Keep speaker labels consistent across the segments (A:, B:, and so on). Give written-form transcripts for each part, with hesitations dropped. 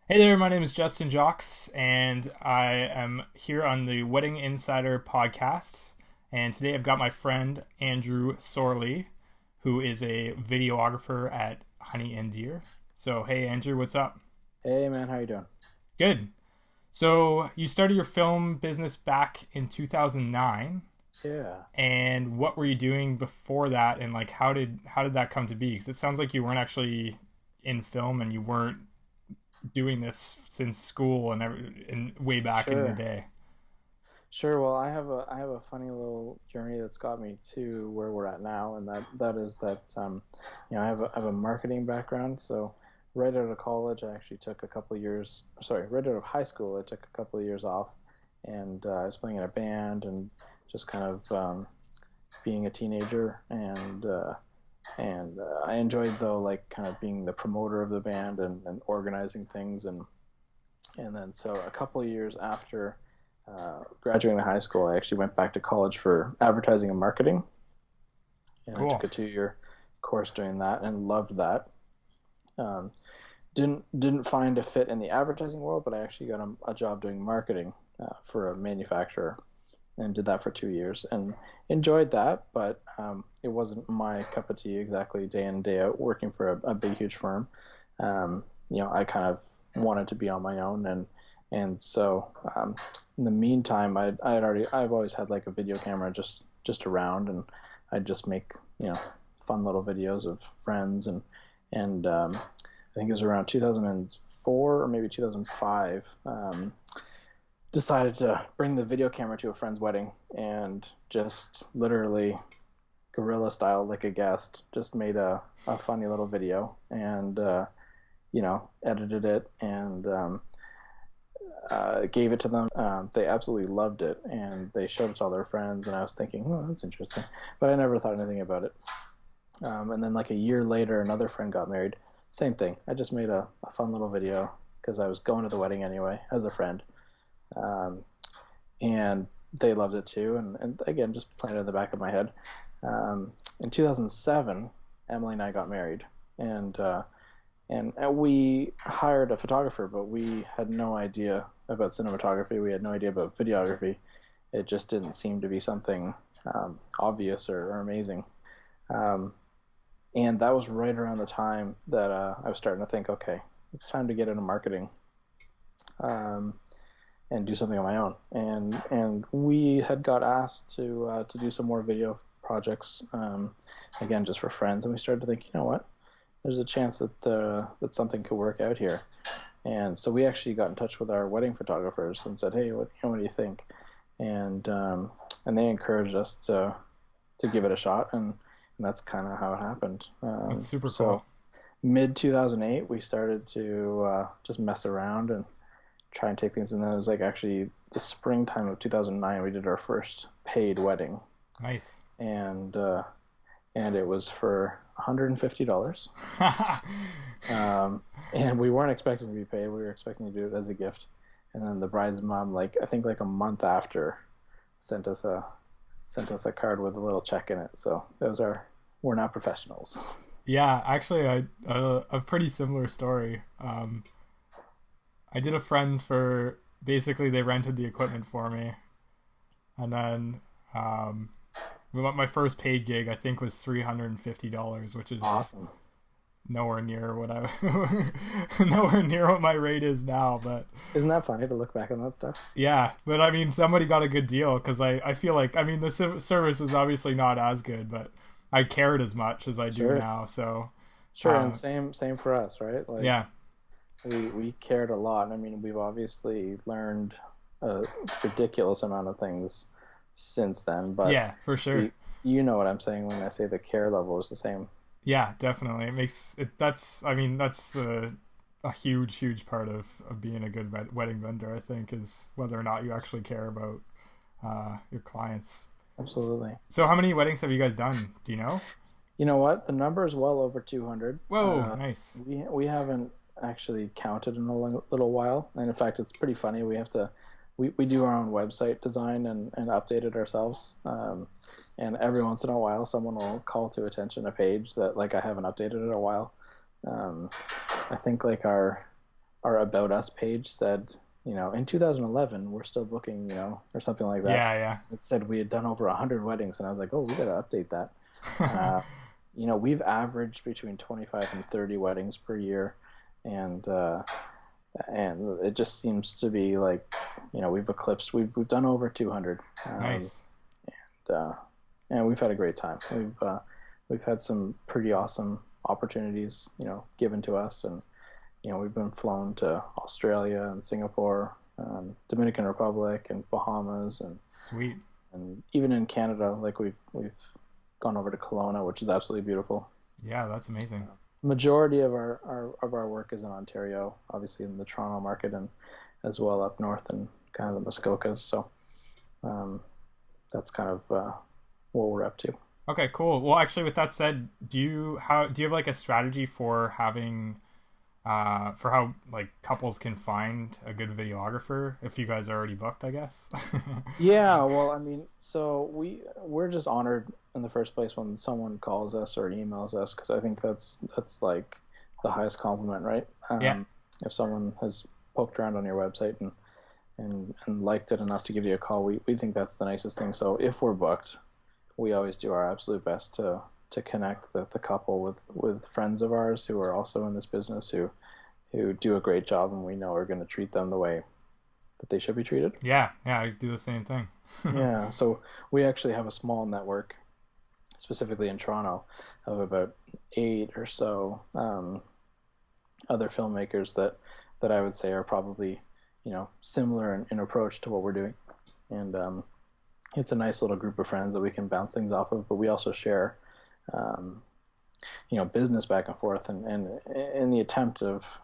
A: Hey there, my name is Justin Jocks, and I am here on the Wedding Insider podcast. And today I've got my friend Andrew Sorlie, who is a videographer at Honey and Deer. So, hey Andrew, what's up?
B: Hey man, how you doing?
A: Good. So, you started your film business back in 2009,
B: Yeah,
A: and what were you doing before that, and like how did that come to be? Because it sounds like you weren't actually in film and you weren't doing this since school and way back in the
B: sure,
A: day.
B: sure. Well, I have a funny little journey that's got me to where we're at now, and that is that I have a marketing background. So right out of college, I actually took a couple of years. Sorry, right out of high school, I took a couple of years off, and I was playing in a band and just kind of being a teenager, and I enjoyed though like kind of being the promoter of the band and organizing things and then so a couple of years after graduating high school, I actually went back to college for advertising and marketing, and I took
A: Cool.
B: a 2 year course doing that and loved that. Um, didn't find a fit in the advertising world, but I actually got a job doing marketing for a manufacturer and did that for 2 years and enjoyed that, but it wasn't my cup of tea exactly day in and day out working for a big huge firm. I kind of wanted to be on my own, and so in the meantime, I've always had like a video camera just around, and I'd just make fun little videos of friends and I think it was around 2004 or maybe 2005. Decided to bring the video camera to a friend's wedding and just literally guerrilla style like a guest just made a funny little video and edited it and gave it to them. They absolutely loved it and they showed it to all their friends, and I was thinking, oh, that's interesting, but I never thought anything about it. And then like a year later, another friend got married. Same thing, I just made a fun little video because I was going to the wedding anyway as a friend. um, and they loved it too. And again, just playing it in the back of my head. In 2007, Emily and I got married, and we hired a photographer, but we had no idea about cinematography. We had no idea about videography. It just didn't seem to be something obvious or amazing. Um, and that was right around the time that I was starting to think, okay, it's time to get into marketing. Um, and do something on my own. And we had got asked to do some more video projects, again just for friends, and we started to think, you know what, there's a chance that something could work out here. And so we actually got in touch with our wedding photographers and said, hey, what do you think? And they encouraged us to give it a shot, and that's kind of how it happened.
A: That's super cool.
B: So mid 2008, we started to just mess around and try and take things. And then it was like actually the springtime of 2009 we did our first paid wedding,
A: Nice.
B: and and it was for $150. And we weren't expecting to be paid. We were expecting to do it as a gift. And then the bride's mom, like I think like a month after, sent us a sent us a card with a little check in it. So those are we're not professionals.
A: Yeah, actually, a pretty similar story. I did a friends for basically they rented the equipment for me, and then um, my first paid gig I think was $350, which is
B: Awesome.
A: nowhere near what I nowhere near what my rate is now. But
B: Isn't that funny to look back on that stuff?
A: yeah, but I mean, somebody got a good deal because I feel like I mean the service was obviously not as good, but I cared as much as I do
B: Sure.
A: now. So
B: Sure, and
A: uh,
B: same for us, right? Like
A: yeah,
B: we cared a lot. I mean, we've obviously learned a ridiculous amount of things since then, but
A: yeah, for sure.
B: we, you know what I'm saying when I say the care level is the same.
A: Yeah, definitely. It makes it. That's I mean that's a huge part of being a good wedding vendor. I think is whether or not you actually care about your clients.
B: Absolutely.
A: So how many weddings have you guys done? Do you know?
B: You know what? The number is well over 200.
A: Whoa, nice.
B: We haven't actually counted in a little while, and in fact, it's pretty funny. We do our own website design and update it ourselves. And every once in a while, someone will call to attention a page that like I haven't updated in a while. Um, I think like our About Us page said, in 2011, we're still booking, or something like that.
A: Yeah,
B: It said we had done over 100 weddings, and I was like, oh, we got to update that.
A: yeah.
B: Uh, we've averaged between 25 and 30 weddings per year, and it just seems to be like, we've done over 200.
A: Nice.
B: Uh, and we've had a great time. We've had some pretty awesome opportunities, given to us, and we've been flown to Australia and Singapore, Dominican Republic, and Bahamas,
A: Sweet.
B: and even in Canada, like we've gone over to Kelowna, which is absolutely beautiful.
A: Yeah, that's amazing.
B: Majority of our work is in Ontario, obviously in the Toronto market, and as well up north and kind of the Muskokas. So um, that's kind of what we're up to.
A: Okay, cool. Well, actually, with that said, do you have like a strategy for having for how like couples can find a good videographer if you guys are already booked, I guess?
B: Yeah, well, I mean, so we're just honored in the first place when someone calls us or emails us, because I think that's like the highest compliment, right?
A: Yeah,
B: If someone has poked around on your website and liked it enough to give you a call, we think that's the nicest thing. So if we're booked, we always do our absolute best to connect the couple with friends of ours who are also in this business, who do a great job, and we know are going to treat them the way that they should be treated.
A: yeah. I do the same thing.
B: Yeah, so we actually have a small network, specifically in Toronto, of about eight or so other filmmakers that I would say are probably, similar in approach to what we're doing, and it's a nice little group of friends that we can bounce things off of. But we also share, um, business back and forth, and in the attempt of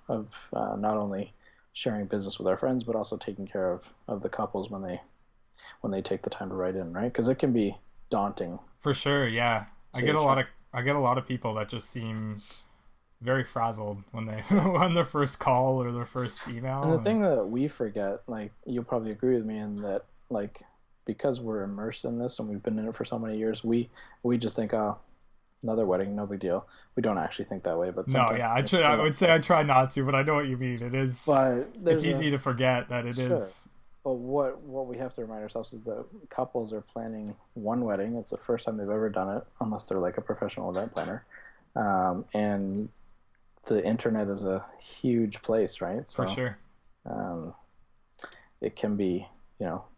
B: not only sharing business with our friends, but also taking care of the couples when they take the time to write in, right? Because it can be daunting
A: For sure, yeah.
B: to try.
A: I get a lot of people that just seem very frazzled when they on their first call or their first
B: And
A: email
B: the
A: and
B: thing that we forget, like you'll probably agree with me in that, like because we're immersed in this and we've been in it for so many years, we just think, oh, another wedding, no big deal. We don't actually think that way, but
A: no,
B: sometimes
A: yeah,
B: we get
A: I
B: so
A: would say I try not to, but I know what you mean.
B: but
A: It's
B: there's a
A: easy to forget that it
B: sure.
A: is.
B: But what we have to remind ourselves is that couples are planning one wedding. It's the first time they've ever done it, unless they're like a professional event planner. And the internet is a huge place, right?
A: For
B: So
A: sure.
B: um, it can be,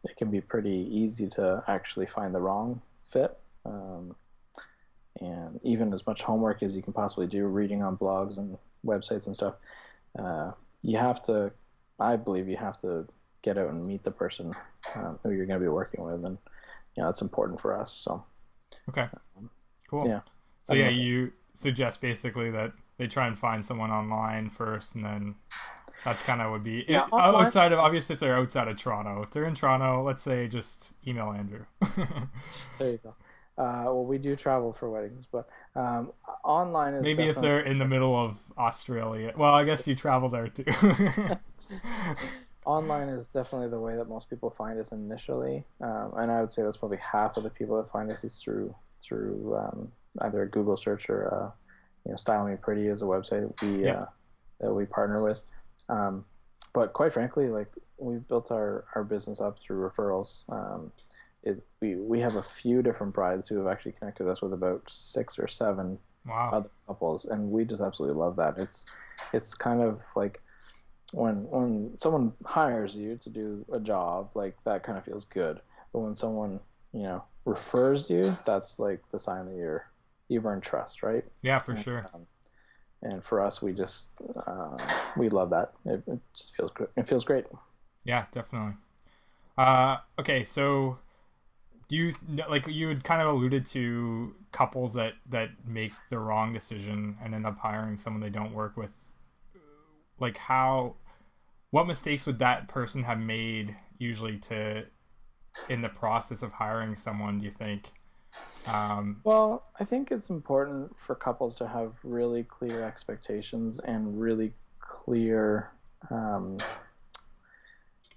B: it can be pretty easy to actually find the wrong fit. And even as much homework as you can possibly do, reading on blogs and websites and stuff, you have to, I believe, you have to get out and meet the person who you're going to be working with, and it's important for us. So
A: Okay, cool.
B: yeah,
A: So
B: I don't
A: yeah,
B: know.
A: you suggest basically that they try and find someone online first, and then that's kind of would be
B: Yeah,
A: it,
B: online.
A: outside of obviously if they're outside of Toronto. If they're in Toronto, let's say just email Andrew.
B: There you go. Well, we do travel for weddings, but online is
A: Maybe if
B: definitely
A: they're in the middle of Australia. Well, I guess you travel there too.
B: online is definitely the way that most people find us initially, and I would say that's probably half of the people that find us is through either a Google search or Style Me Pretty is a website
A: Yeah,
B: that we partner with. Um, but quite frankly, like we've built our business up through referrals. We have a few different brides who have actually connected us with about six or seven
A: wow.
B: other couples, and we just absolutely love that. It's kind of like when someone hires you to do a job, like that kind of feels good. But when someone refers you, that's like the sign that you've earned trust, right?
A: Yeah, for
B: And,
A: sure.
B: and for us, uh, we love that. It just feels good. It feels great.
A: Yeah, definitely. Okay, so do you like you had kind of alluded to couples that make the wrong decision and end up hiring someone they don't work with, like how what mistakes would that person have made usually to in the process of hiring someone, do you think? um
B: Well, I think it's important for couples to have really clear expectations and really clear um,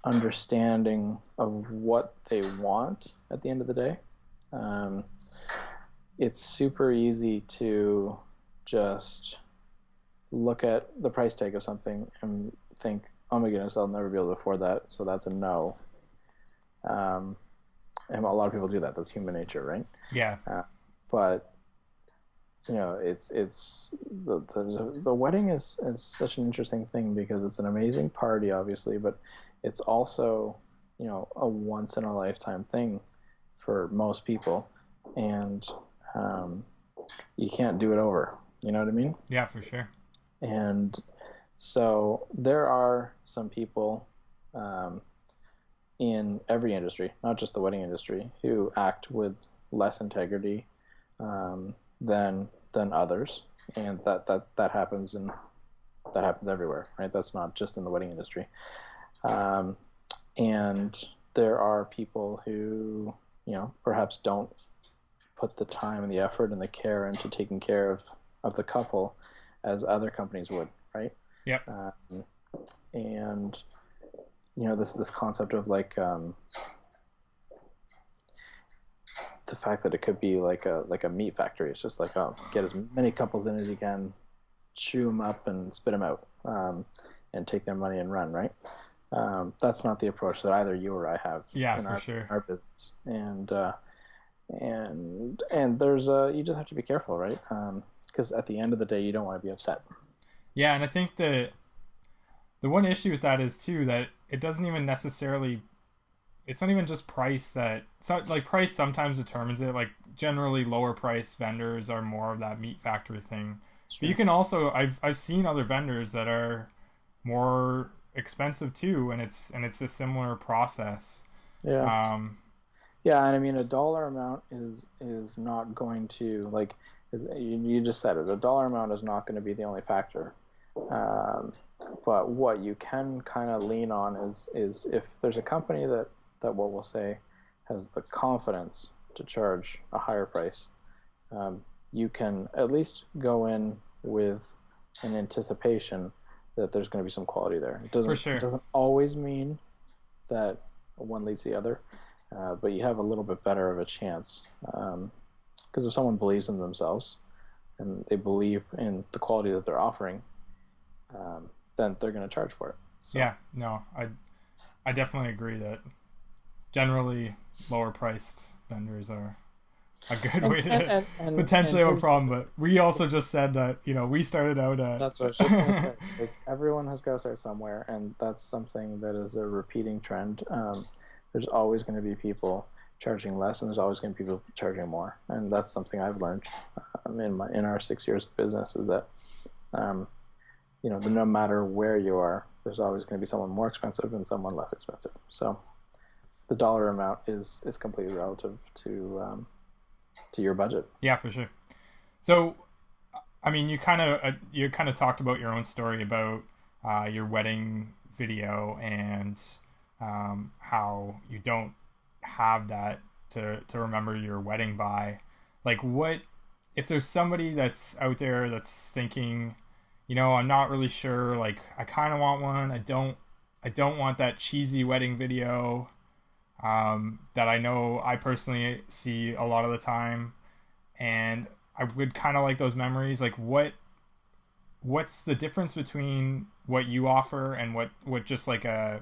B: understanding of what they want at the end of the day. Um, it's super easy to just look at the price tag of something and think, oh my goodness, I'll never be able to afford that, so that's a no. Um, and a lot of people do that. That's human nature, right?
A: Yeah,
B: But it's the wedding is such an interesting thing because it's an amazing party, obviously, but it's also a once in a lifetime thing for most people, and um, you can't do it over. You know what I mean?
A: yeah, for sure.
B: And so there are some people um, in every industry, not just the wedding industry, who act with less integrity than others, and that happens that happens everywhere, right? That's not just in the wedding industry. Um, and there are people who perhaps don't put the time and the effort and the care into taking care of the couple as other companies would, right?
A: Yep,
B: Um, and this concept of like the fact that it could be like a meat factory. It's just like, oh, get as many couples in as you can, chew them up and spit them out, and take their money and run. Right? That's not the approach that either you or I have
A: yeah,
B: in
A: for
B: our
A: sure.
B: our business. And there's you just have to be careful, right? Because at the end of the day, you don't want to be upset.
A: Yeah, and I think the one issue with that is too that it doesn't even necessarily. It's not even just price that so like price sometimes determines it. Like generally, lower price vendors are more of that meat factory thing. But you
B: Sure.
A: can also I've seen other vendors that are more expensive too, and it's a similar process.
B: Yeah.
A: Um,
B: Yeah, and I mean a dollar amount is not going to like you just said it. A dollar amount is not going to be the only factor. Um, but what you can kind of lean on is if there's a company that what we'll say has the confidence to charge a higher price, you can at least go in with an anticipation that there's going to be some quality there. It
A: for
B: doesn't it
A: sure.
B: doesn't always mean that one leads the other, but you have a little bit better of a chance because if someone believes in themselves and they believe in the quality that they're offering, then they're going to charge for it. So
A: Yeah, no, I definitely agree that generally lower priced vendors are a good
B: and
A: way
B: and
A: to
B: and and
A: potentially have a
B: here's
A: problem. But we also just said that we started out at
B: that's what I was just going to say. Like everyone has got to start somewhere, and that's something that is a repeating trend. There's always going to be people charging less, and there's always going to be people charging more, and that's something I've learned in our 6 years of business is that um, no matter where you are, there's always going to be someone more expensive and someone less expensive. So the dollar amount is completely relative to your budget.
A: yeah, for sure. So I mean, you kind of talked about your own story about your wedding video and how you don't have that to remember your wedding by. Like, what if there's somebody that's out there that's thinking, I'm not really sure. Like, I kind of want one. I don't want that cheesy wedding video that I know I personally see a lot of the time, and I would kind of like those memories. Like, what's the difference between what you offer and what just like a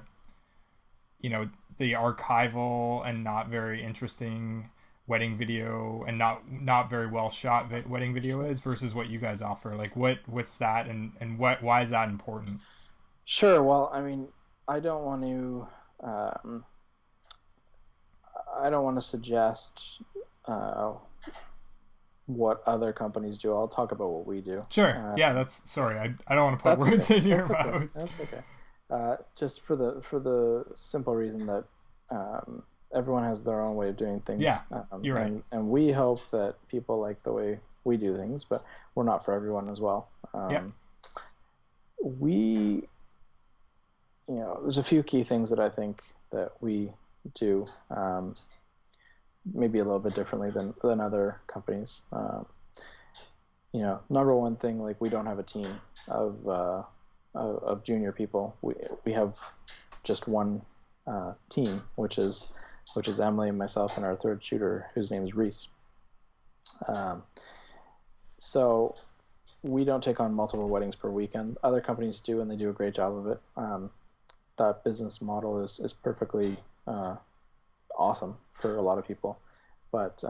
A: you know the archival and not very interesting wedding video and not very well shot wedding video is versus what you guys offer? Like, what's that, and why is that important?
B: Sure. Well, I mean, I don't want to. Um, I don't want to suggest uh, what other companies do. I'll talk about what we do.
A: Sure,
B: Uh,
A: yeah, that's sorry, I don't want to put
B: that's okay.
A: words in your
B: That's okay.
A: mouth.
B: That's okay. Just for the simple reason that everyone has their own way of doing
A: Yeah,
B: things,
A: you're right.
B: and we hope that people like the way we do things, but we're not for everyone as well.
A: Yeah,
B: We, there's a few key things that I think that we do. Maybe a little bit differently than other companies. Number one thing, like we don't have a team of of junior people. We have just one team, which is Emily and myself and our third shooter, whose name is Reese. Um, so we don't take on multiple weddings per weekend. Other companies do, and they do a great job of it. that business model is perfectly uh, awesome for a lot of people. But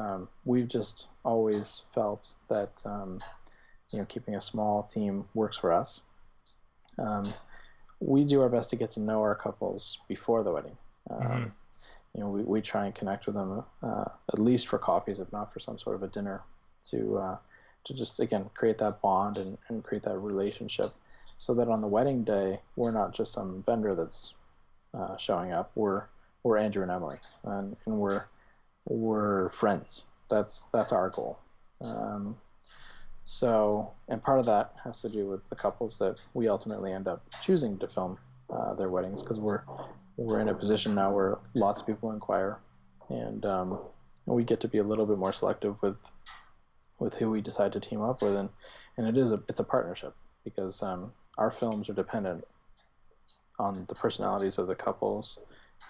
B: we've just always felt that keeping a small team works for us. Um, we do our best to get to know our couples before the wedding.
A: Hmm.
B: We try and connect with them at least for coffees, if not for some sort of a dinner, to to just again create that bond and create that relationship, so that on the wedding day we're not just some vendor that's showing up. We're Andrew and Emily, and we're friends. That's our goal. Um, and part of that has to do with the couples that we ultimately end up choosing to film their weddings, because we're in a position now where lots of people inquire, and we get to be a little bit more selective with who we decide to team up with, and it's a partnership, because our films are dependent on the personalities of the couples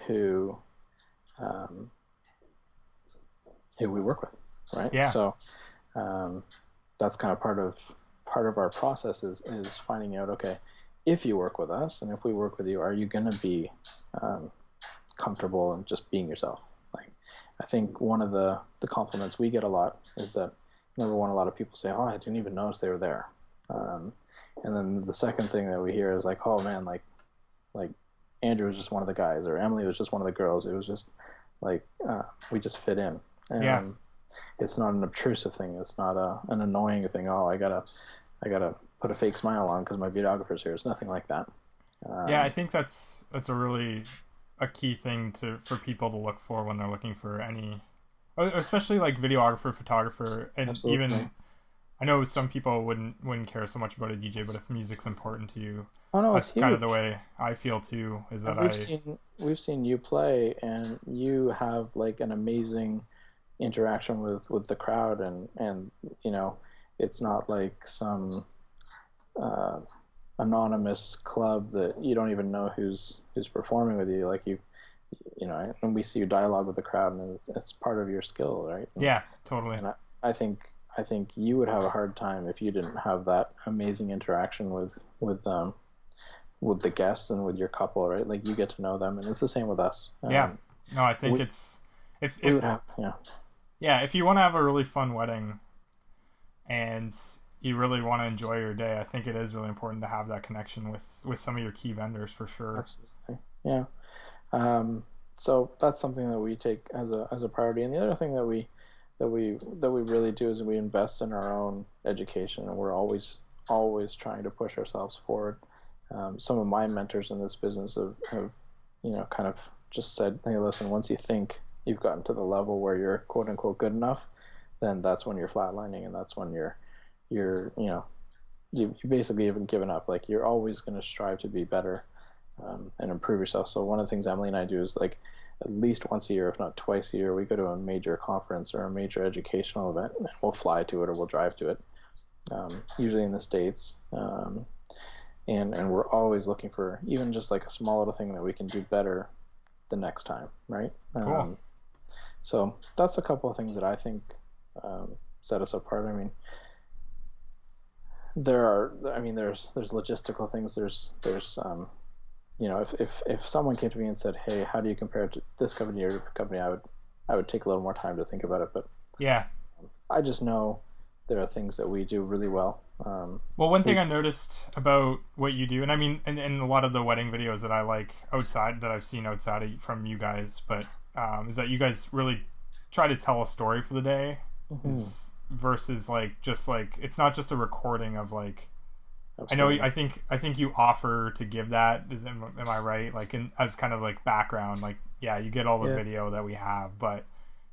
B: who um, who we work with, right?
A: Yeah.
B: So um, that's kind of part of our process is finding out, okay, if you work with us and if we work with you, are you going to be um, comfortable and just being yourself? Like, I think one of the compliments we get a lot is that, number one, a lot of people say, "Oh, I didn't even notice they were there," um, and then the second thing that we hear is like, "Oh man, like Andrew was just one of the guys, or Emily was just one of the girls. It was just like we just fit in."
A: Yeah.
B: Um, it's not an obtrusive thing. It's not an annoying thing. Oh, I gotta put a fake smile on because my videographer's here. It's nothing like that.
A: Yeah, I
B: Um,
A: think that's a really a key thing to for people to look for when they're looking for any, especially like videographer, photographer, and
B: Absolutely.
A: even I know some people wouldn't care so much about a DJ, but if music's important to you,
B: Oh no, it's
A: that's kind of the
B: huge.
A: way I feel too. Is that
B: And
A: I
B: we've seen you play, and you have like an amazing interaction with the crowd, and you know, it's not like some uh, anonymous club that you don't even know who's performing with you. Like and we see you dialogue with the crowd, and it's part of your skill, right?
A: yeah, totally.
B: And I think you would have a hard time if you didn't have that amazing interaction with the guests and with your couple, right? Like, you get to know them, and it's the same with us.
A: Yeah. No, I think
B: We
A: it's
B: we would
A: if
B: have, yeah.
A: yeah, if you want to have a really fun wedding and you really want to enjoy your day, I think it is really important to have that connection with some of your key vendors for sure.
B: Absolutely, yeah. Um, so that's something that we take as a priority. And the other thing that we really do is we invest in our own education, and we're always trying to push ourselves forward. Some of my mentors in this business have kind of just said, "Hey, listen, once you think you've gotten to the level where you're quote unquote good enough, then that's when you're flatlining, and that's when you're you basically haven't given up. Like, you're always going to strive to be better and improve yourself." So one of the things Emily and I do is, like, at least once a year, if not twice a year, we go to a major conference or a major educational event, and we'll fly to it or we'll drive to it. Usually in the States, and we're always looking for even just like a small little thing that we can do better the next time, right?
A: Cool.
B: So that's a couple of things that I think set us apart. I mean, there's logistical things. If someone came to me and said, "Hey, how do you compare it to this company or your company?" I would take a little more time to think about it, but
A: Yeah.
B: I just know there are things that we do really well.
A: Well, one thing
B: We
A: I noticed about what you do, and I mean, and a lot of the wedding videos that I like outside that I've seen outside from you guys, but is that you guys really try to tell a story for the day,
B: Mhm.
A: is versus like just like it's not just a recording of like I know
B: Absolutely.
A: I think you offer to give that am I right like as kind of like background like yeah you get all the
B: Yeah.
A: video that we have but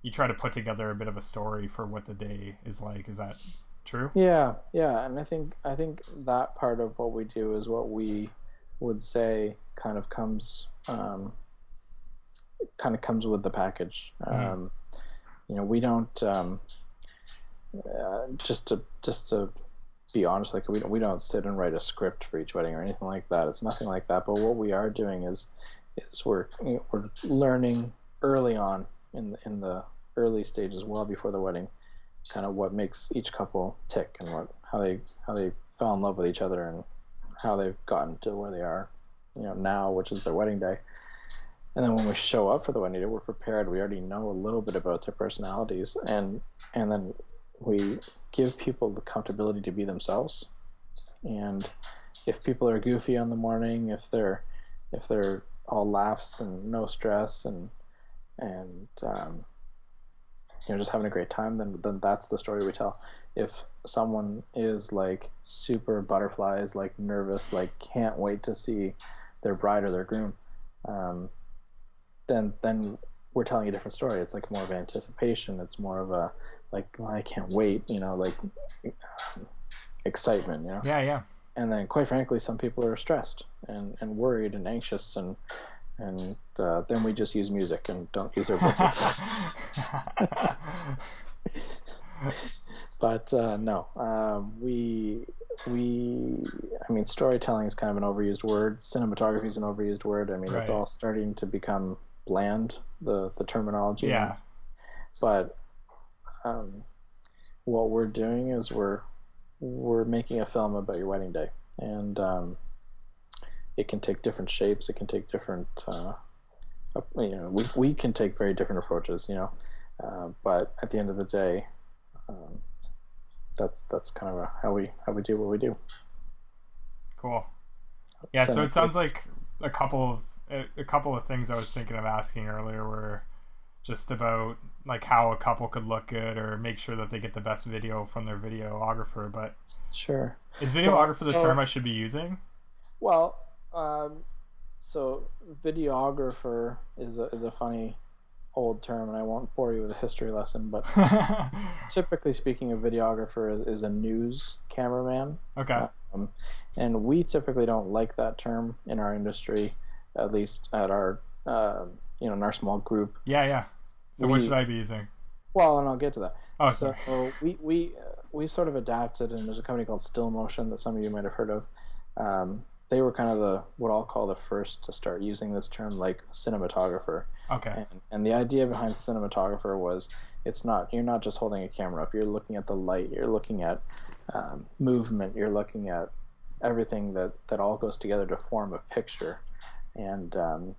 A: you try to put together a bit of a story for what the day is like, is that true?
B: Yeah, yeah, and I think that part of what we do is what we would say kind of comes with the package.
A: Mm-hmm.
B: We don't just to be honest, like, we don't sit and write a script for each wedding or anything like that. It's nothing like that. But what we are doing is we're learning early on in the early stages, well before the wedding, kind of what makes each couple tick, and what how they fell in love with each other, and how they've gotten to where they are now, which is their wedding day. And then when we show up for the wedding day, we're prepared. We already know a little bit about their personalities, and then we give people the comfortability to be themselves. And if people are goofy on the morning, if they're all laughs and no stress and just having a great time, then that's the story we tell. If someone is like super butterflies, like nervous, like can't wait to see their bride or their groom, um, then we're telling a different story. It's like more of anticipation. It's more of a like, well, I can't wait, like excitement.
A: Yeah, yeah.
B: And then, quite frankly, some people are stressed and worried and anxious, and then we just use music and don't use our voices. But no, I mean, storytelling is kind of an overused word. Cinematography is an overused word. I mean, it's
A: Right.
B: all starting to become bland, the terminology now.
A: Yeah.
B: But um, what we're doing is we're making a film about your wedding day, and it can take different shapes. It can take different. We can take very different approaches. But at the end of the day, um, that's kind of how we do what we do.
A: Cool. Yeah,
B: So
A: so
B: no,
A: it sounds like a couple a couple of things I was thinking of asking earlier were just about like how a couple could look good or make sure that they get the best video from their videographer, but
B: sure.
A: is
B: Well,
A: videographer the term I should be using?
B: well, um, so videographer is a funny old term, and I won't bore you with a history lesson, but typically speaking, a videographer is a news cameraman.
A: Okay.
B: Um, and we typically don't like that term in our industry, at least at our in our small group.
A: Yeah, yeah. So what should
B: We
A: I be using?
B: Well, and I'll get to that.
A: Oh, sorry.
B: So we sort of adapted, and there's a company called Still Motion that some of you might have heard of. They were kind of the what I'll call the first to start using this term, like cinematographer.
A: Okay.
B: And the idea behind cinematographer was you're not just holding a camera up. You're looking at the light. You're looking at movement. You're looking at everything that all goes together to form a picture. And on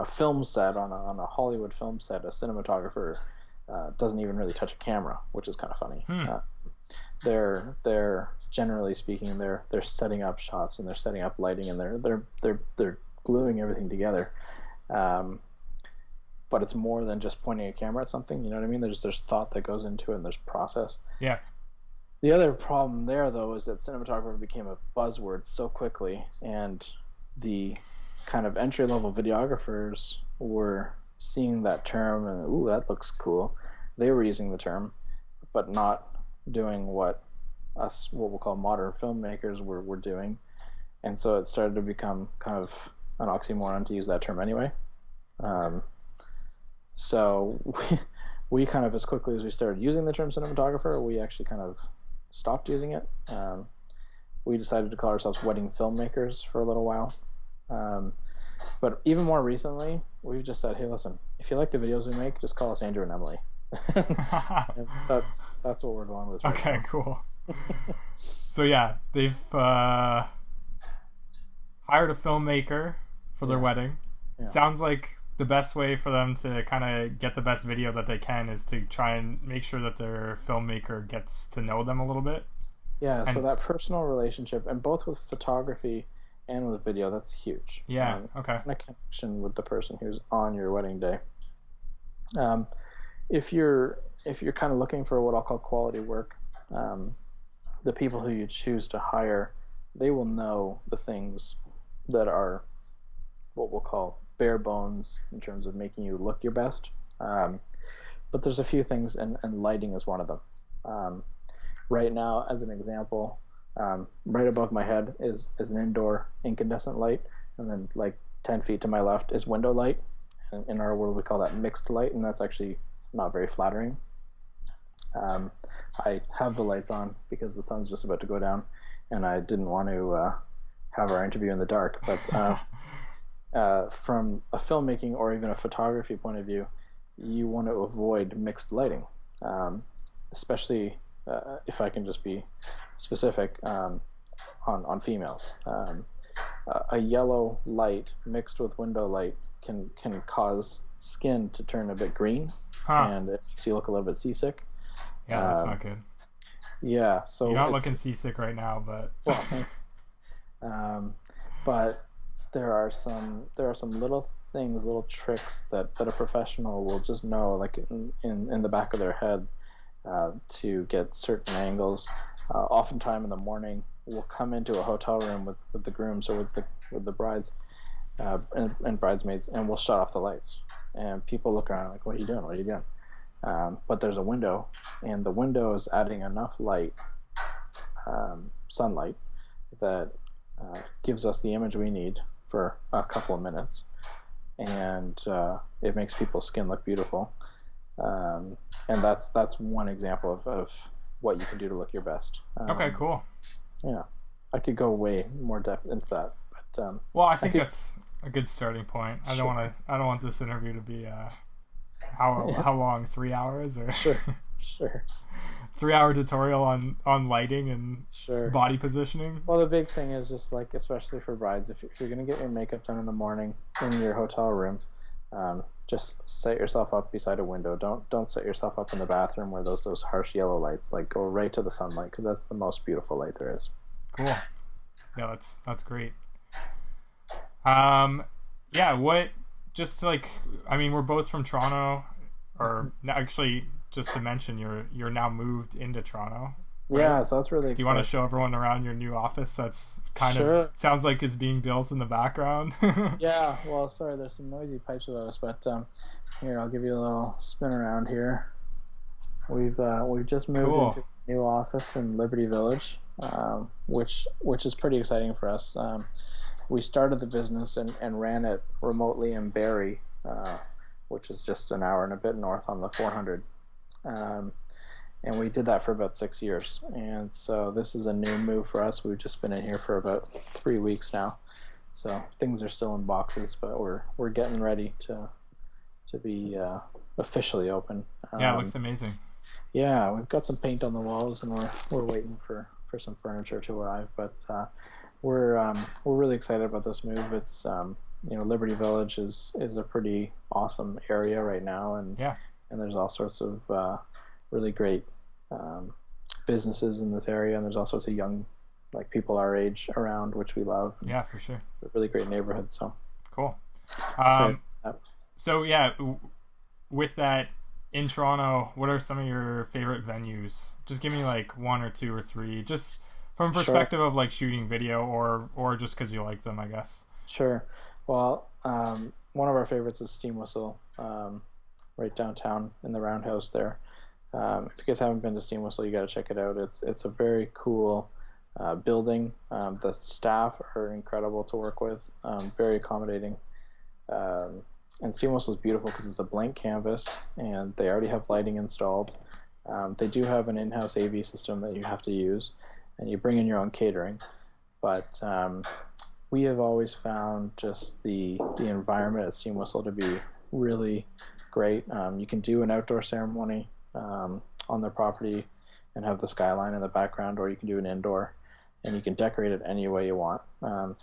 B: a film set, on a Hollywood film set, a cinematographer doesn't even really touch a camera, which is kind of funny.
A: Hmm.
B: They're generally speaking, they're setting up shots and they're setting up lighting and they're gluing everything together. Um, but it's more than just pointing a camera at something. You know what I mean? There's thought that goes into it and there's process.
A: Yeah.
B: The other problem there, though, is that cinematographer became a buzzword so quickly, and the kind of entry level videographers were seeing that term and, ooh, that looks cool. They were using the term, but not doing what we'll call modern filmmakers were doing. And so it started to become kind of an oxymoron to use that term anyway. Um, so we kind of, as quickly as we started using the term cinematographer, we actually kind of stopped using it. We decided to call ourselves wedding filmmakers for a little while. But even more recently, we've just said, hey, listen, if you like the videos we make, just call us Andrew and Emily. And that's what we're going with right
A: Okay,
B: now.
A: cool. So yeah, they've hired a filmmaker for their
B: Yeah,
A: wedding.
B: yeah,
A: Sounds like the best way for them to kind of get the best video that they can is to try and make sure that their filmmaker gets to know them a little bit.
B: yeah. So
A: And
B: that personal relationship, and both with photography and with video, that's huge.
A: yeah, okay.
B: A connection with the person who's on your wedding day. Um, if you're kind of looking for what I'll call quality work, um, the people who you choose to hire, they will know the things that are what we'll call bare bones in terms of making you look your best. Um, but there's a few things, and lighting is one of them. Um, right now, as an example, right above my head is an indoor incandescent light, and then like 10 feet to my left is window light. And in our world, we call that mixed light, and that's actually not very flattering. Um, I have the lights on because the sun's just about to go down, and I didn't want to have our interview in the dark. But from a filmmaking or even a photography point of view, you want to avoid mixed lighting, um, especially if I can just be specific on females. a yellow light mixed with window light can cause skin to turn a bit green,
A: Huh.
B: and it makes you look a little bit seasick.
A: Yeah, that's
B: Um,
A: not good.
B: yeah,
A: You're
B: so
A: not
B: it's
A: looking seasick right now, but
B: well, um, but there are some little things, little tricks that a professional will just know, like in the back of their head, to get certain angles. Oftentimes in the morning, we'll come into a hotel room with the grooms or with the brides, and bridesmaids, and we'll shut off the lights. And people look around like, "What are you doing? What are you doing?" But there's a window, and the window is adding enough light, sunlight, that gives us the image we need for a couple of minutes, and it makes people's skin look beautiful. And that's one example of what you can do to look your best.
A: okay, cool.
B: Yeah, I could go way more depth into that, but
A: Well, I
B: I
A: think
B: could.
A: that's a good starting point.
B: Sure.
A: I don't want this interview to be
B: Yeah,
A: how long? 3 hours or
B: sure, sure,
A: 3 hour tutorial on lighting and
B: sure.
A: body positioning.
B: Well, the big thing is just like, especially for brides, if you're gonna get your makeup done in the morning in your hotel room, just set yourself up beside a window. Don't set yourself up in the bathroom where those harsh yellow lights. Like, go right to the sunlight, because that's the most beautiful light there is.
A: Cool. Yeah, that's great. Um, yeah. What? Just like I mean, we're both from Toronto, or actually, just to mention, you're now moved into Toronto, right?
B: Yeah, so that's really
A: Do you want to
B: exciting.
A: show everyone around your new office? That's kind of
B: Sure.
A: sounds like is being built in the background.
B: Yeah. Well, sorry, there's some noisy pipes above us, but here, I'll give you a little spin around here. We've just moved
A: Cool.
B: into a new office in Liberty Village, which is pretty exciting for us. We started the business and ran it remotely in Barrie, which is just an hour and a bit north on the 400. Um, and we did that for about 6 years. And so this is a new move for us. We've just been in here for about 3 weeks now. So things are still in boxes, but we're getting ready to be officially open.
A: Yeah, it looks amazing.
B: Yeah, we've got some paint on the walls, and we're waiting for some furniture to arrive. But we're really excited about this move. It's Liberty Village is a pretty awesome area right now,
A: Yeah.
B: and there's all sorts of really great um, businesses in this area, and there's all sorts of young, like, people our age around, which we love. And
A: Yeah, for sure.
B: it's a really great neighborhood. So
A: Cool.
B: excited.
A: Um,
B: About
A: so yeah, with that in Toronto, what are some of your favorite venues? Just give me like one or two or three, just from a
B: that. Sure,
A: perspective of like shooting video or just because you like them, I guess.
B: sure. Well, one of our favorites is Steam Whistle, right downtown in the Roundhouse there. If you guys haven't been to Steam Whistle, you got to check it out. It's a very cool building. The staff are incredible to work with, very accommodating. Um, and Steam Whistle is beautiful because it's a blank canvas, and they already have lighting installed. They do have an in-house AV system that you have to use, and you bring in your own catering. But we have always found just the environment at Steam Whistle to be really great. You can do an outdoor ceremony on their property and have the skyline in the background, or you can do an indoor, and you can decorate it any way you want.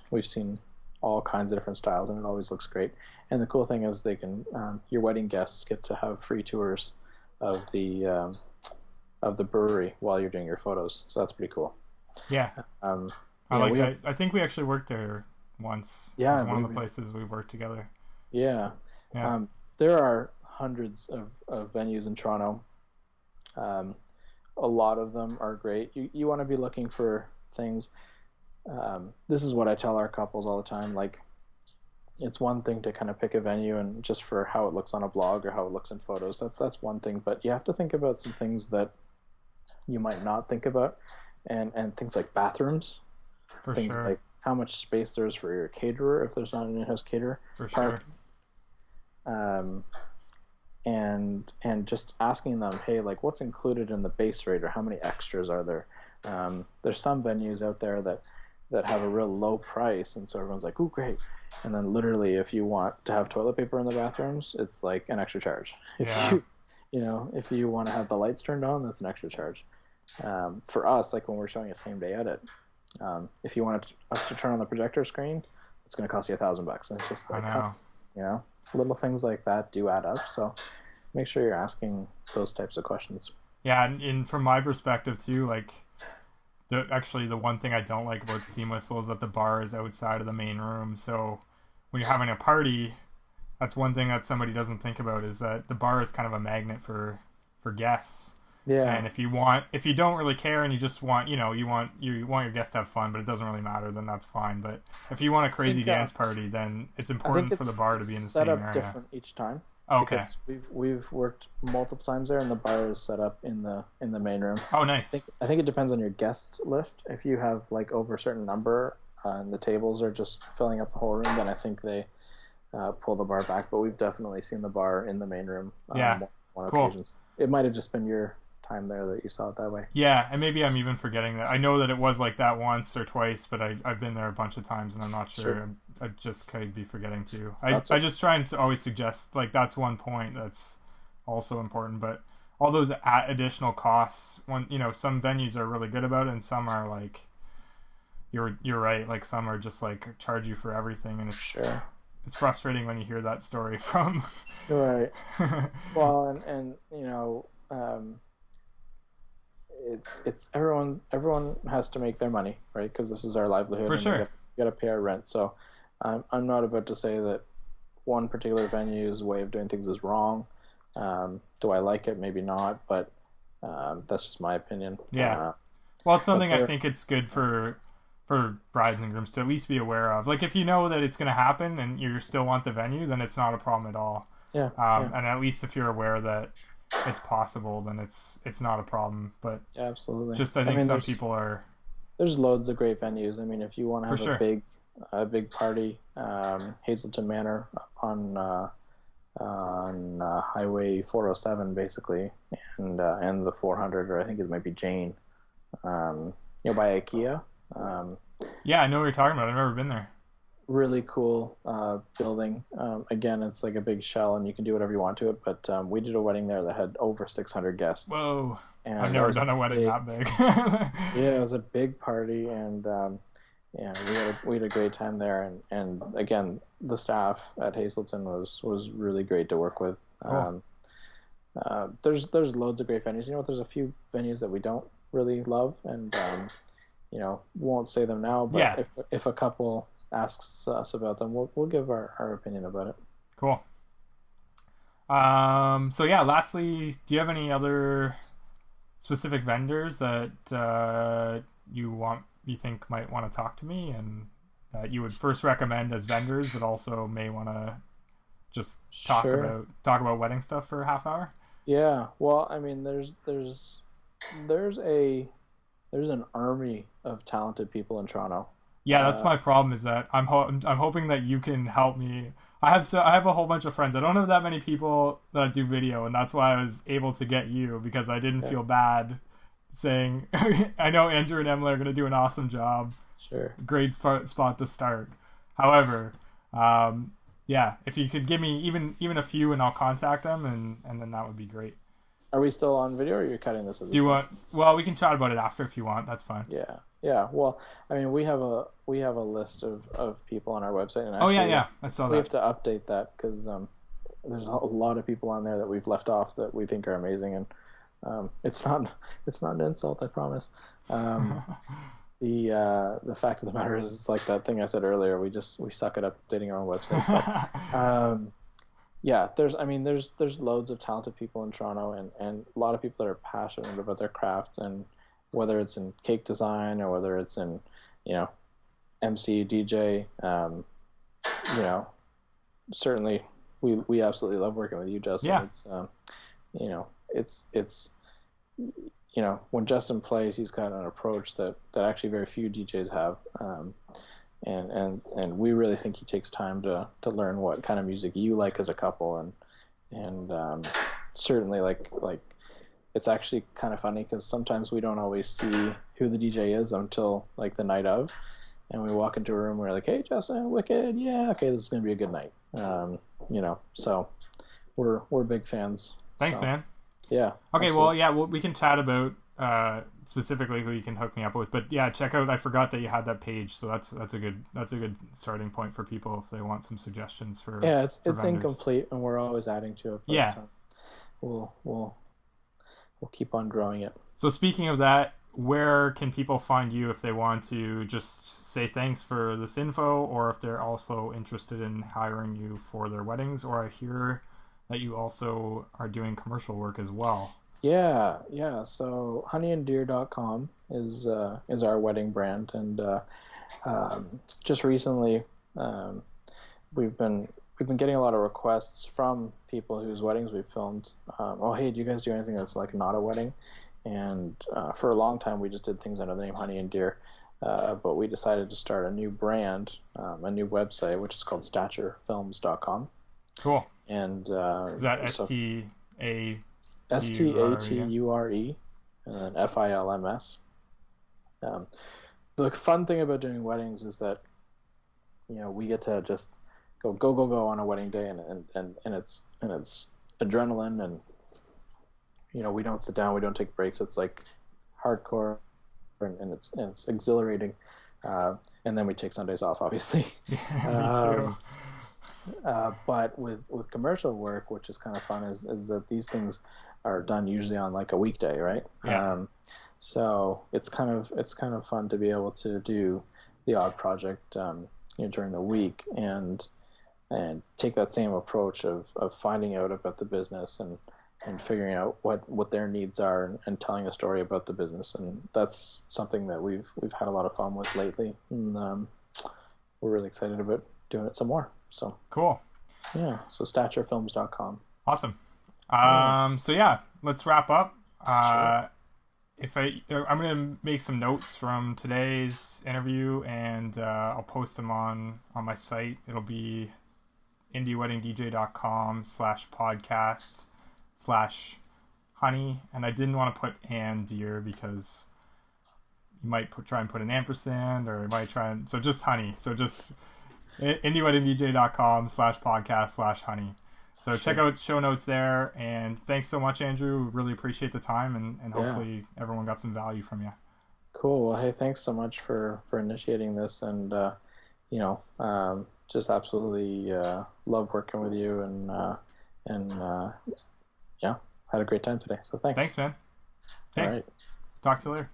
B: We've seen all kinds of different styles, and it always looks great. And the cool thing is, they can your wedding guests get to have free tours of the brewery while you're doing your photos. So that's pretty cool.
A: Yeah,
B: Um,
A: I
B: yeah,
A: like
B: we have.
A: that. I think we actually worked there once. It
B: Yeah,
A: was
B: I
A: one of
B: believe
A: the
B: we.
A: places we worked together.
B: Yeah,
A: Yeah.
B: um, there are hundreds of venues in Toronto. Um, a lot of them are great. You want to be looking for things. This is what I tell our couples all the time. Like, it's one thing to kind of pick a venue and just for how it looks on a blog or how it looks in photos. That's one thing, but you have to think about some things that you might not think about, and things like bathrooms,
A: For
B: things
A: sure.
B: like how much space there is for your caterer if there's not an in-house caterer,
A: For sure.
B: parking, um, and just asking them, hey, like, what's included in the base rate, or how many extras are there? There's some venues out there that have a real low price, and so everyone's like, "Ooh, great!" And then literally, if you want to have toilet paper in the bathrooms, it's like an extra charge. If
A: Yeah.
B: if you want to have the lights turned on, that's an extra charge. For us, like when we're showing a same day edit, If you want us to turn on the projector screen, it's going to cost you $1,000. And it's just
A: I
B: like,
A: know.
B: you know, little things like that do add up. So make sure you're asking those types of questions.
A: Yeah, and from my perspective too, like actually the one thing I don't like about Steam Whistle is that the bar is outside of the main room. So when you're having a party, that's one thing that somebody doesn't think about is that the bar is kind of a magnet for guests.
B: Yeah.
A: And if you don't really care and you just want, you want your guests to have fun, but it doesn't really matter, then that's fine. But if you want a
B: I
A: crazy
B: think
A: dance party, then it's
B: I think
A: important for the bar to
B: it's
A: be in the
B: set
A: same
B: up
A: area.
B: different each time
A: Okay.
B: because we've worked multiple times there, and the bar is set up in the main room.
A: Oh, nice.
B: I think it depends on your guest list. If you have like over a certain number and the tables are just filling up the whole room, then I think they pull the bar back. But we've definitely seen the bar in the main room
A: Yeah.
B: on
A: Cool.
B: occasions. It might have just been your time there that you saw it that way.
A: Yeah, and maybe I'm even forgetting that. I know that it was like that once or twice, but I've been there a bunch of times and I'm not
B: Sure,
A: sure. I just could be forgetting too.
B: that's
A: I
B: okay.
A: just try to always suggest like that's one point that's also important, but all those additional costs, when some venues are really good about it and some are like you're right, like some are just like charge you for everything, and
B: Sure,
A: it's frustrating when you hear that story from.
B: right. Well, and it's everyone has to make their money, right? Because this is our livelihood,
A: For
B: and
A: sure.
B: we got to pay our rent. So I'm not about to say that one particular venue's way of doing things is wrong. Do I like it? Maybe not, but that's just my opinion.
A: Yeah. Well, it's
B: But
A: something I
B: there,
A: think it's good for brides and grooms to at least be aware of. Like if you know that it's going to happen and you still want the venue, then it's not a problem at all.
B: yeah, yeah,
A: And at least if you're aware that it's possible, then it's not a problem. But
B: absolutely.
A: just I
B: I
A: think
B: mean,
A: some people are
B: there's loads of great venues. I mean, if you want to
A: for
B: have
A: sure.
B: a big party, Hazelton Manor on Highway 407, basically, and the 400, or I think it might be Jane, by IKEA. Um,
A: Yeah, I know what you're talking about. I've never been there.
B: Really cool building. Again, it's like a big shell, and you can do whatever you want to it. But we did a wedding there that had over 600 guests,
A: Whoa, I've
B: and that
A: never
B: was a
A: done a wedding
B: big,
A: that big.
B: yeah, it was a big party, and yeah, we had a great time there. And again, the staff at Hazleton was really great to work with.
A: Cool.
B: There's loads of great venues. You know, there's a few venues that we don't really love, and won't say them now. But
A: Yeah.
B: if a couple asks us about them, we'll give our opinion about it.
A: Cool. So yeah. Lastly, do you have any other specific vendors that you think might want to talk to me and that you would first recommend as vendors, but also may want to just
B: Sure.
A: talk about wedding stuff for a half hour?
B: Yeah. Well, I mean, there's a there's an army of talented people in Toronto.
A: Yeah, that's
B: Uh,
A: my problem. Is that I'm hoping that you can help me. I have a whole bunch of friends. I don't have that many people that do video, and that's why I was able to get you because I didn't
B: yeah.
A: feel bad saying I know Andrew and Emily are going to do an awesome job.
B: Sure.
A: Great spot to start. However, um, yeah, if you could give me even a few, and I'll contact them, and then that would be great.
B: Are we still on video, or are you cutting this at
A: Do
B: this
A: you
B: point?
A: want? Well, we can chat about it after if you want. That's fine.
B: Yeah. Yeah. Well, I mean, we have a list of people on our website, and
A: Oh yeah,
B: actually
A: yeah, I saw
B: we
A: that.
B: have to update that because there's a lot of people on there that we've left off that we think are amazing, and it's not an insult, I promise. Um, the fact of the matter is, it's like that thing I said earlier. We suck at updating our own website, but um, yeah, there's loads of talented people in Toronto, and a lot of people that are passionate about their craft, and whether it's in cake design or whether it's in you know MC DJ, you know certainly we absolutely love working with you, Justin.
A: Yeah,
B: It's it's when Justin plays, he's got an approach that actually very few DJs have, and we really think he takes time to learn what kind of music you like as a couple, and certainly like it's actually kind of funny because sometimes we don't always see who the DJ is until like the night of, and we walk into a room, we're like, hey Justin, wicked, yeah, okay, this is gonna be a good night. So we're big fans.
A: thanks,
B: So
A: man.
B: yeah,
A: Okay, well,
B: absolutely.
A: yeah, we can chat about specifically who you can hook me up with. But yeah, check out. I forgot that you had that page, so that's a good starting point for people if they want some suggestions
B: Yeah,
A: for
B: it's
A: vendors.
B: incomplete, and we're always adding to it, but
A: Yeah.
B: we'll we'll we'll keep on growing it.
A: So speaking of that, where can people find you if they want to just say thanks for this info, or if they're also interested in hiring you for their weddings? Or I hear that you also are doing commercial work as well.
B: Yeah, yeah. So honeyanddeer.com is our wedding brand, and just recently um, we've been we've been getting a lot of requests from people whose weddings we've filmed. Oh, hey, do you guys do anything that's like not a wedding? And for a long time, we just did things under the name Honey and Deer. But we decided to start a new brand, a new website, which is called staturefilms.com.
A: Cool.
B: And
A: Is that
B: so S T A
A: STATURE?
B: T
A: Yeah.
B: U R E and then FILMS. Um, the fun thing about doing weddings is that we get to just go on a wedding day, and it's adrenaline, and we don't sit down, we don't take breaks. It's like hardcore, and it's exhilarating. And then we take Sundays off, obviously.
A: Yeah, me too.
B: um, but with commercial work, which is kind of fun, is that these things are done usually on like a weekday, right?
A: Yeah.
B: So it's kind of fun to be able to do the odd project, during the week, and take that same approach of finding out about the business, and figuring out what their needs are, and telling a story about the business. And that's something that we've had a lot of fun with lately, and we're really excited about doing it some more. So
A: Cool.
B: yeah, so staturefilms.com.
A: Awesome.
B: Yeah,
A: So yeah, let's wrap up.
B: sure.
A: If I'm gonna make some notes from today's interview, and I'll post them on my site. It'll be indieweddingdj.com/podcast/honey. And I didn't want to put and deer because you might try and put an ampersand, or you might try and, so just honey. So just indieweddingdj.com/podcast/honey. So check
B: Sure.
A: out show notes there. And thanks so much, Andrew. We really appreciate the time, and
B: Yeah.
A: hopefully everyone got some value from you.
B: Cool. Well, hey, thanks so much for initiating this, and just absolutely love working with you, and yeah, had a great time today. So thanks.
A: Thanks, man.
B: All
A: Hey,
B: right.
A: talk to you later.